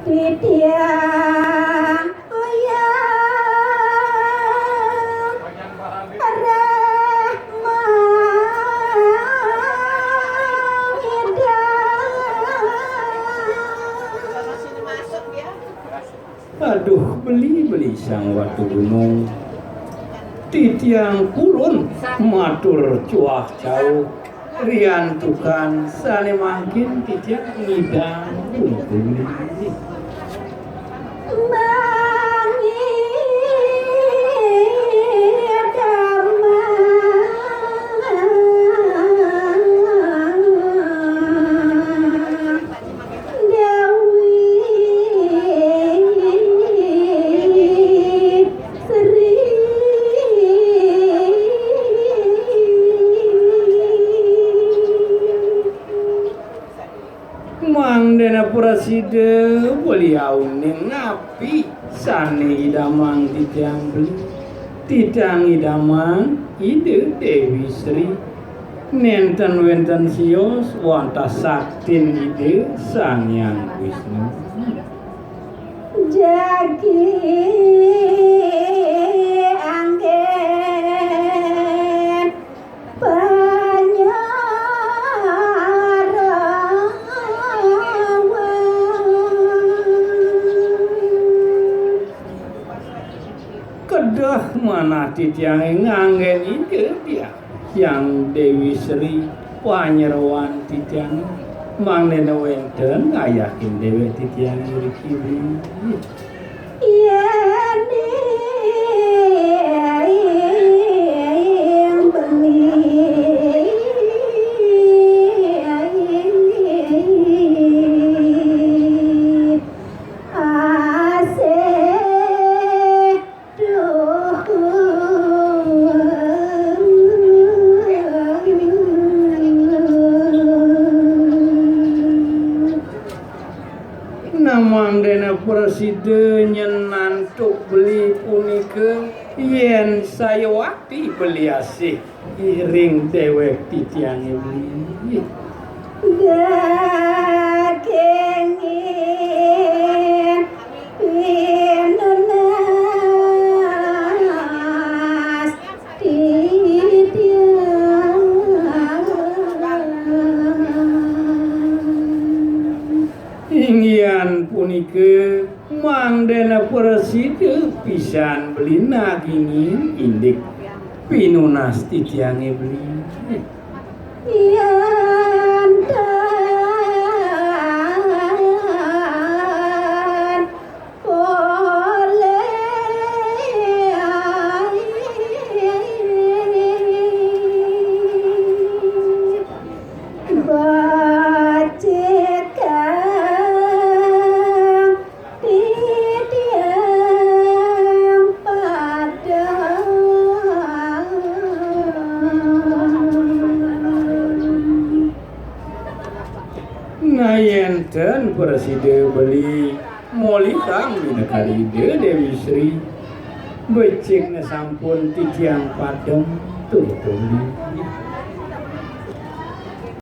Titiang oyang aduh beli sang watu gunung titiang kulun matur cuah jauh rian tukan sane mangkin titiang ngidang beli Dena Prasida beliau ning napi sane idamang titiang beli tidang idamang ide Dewi Sri nenten wenten sios wonten saktin ide Sang Hyang Wisnu jagi anggen kedah mana titiang nganggen ide dia yang Dewi Sri panyeruan titiang mangne wenten ngayakin dewe titiang mriki Dena Prasida nyenantuk beli punika yen saya wakti beli asih iring dewek titiange beli dagingin pinunas titiang ingyan punika Mang Dena Prasida pisan beli nagingin indik pinunas titiange beli yen Prasida beli molitang minekali Dewi Sri becikna sampun titiang padem tuh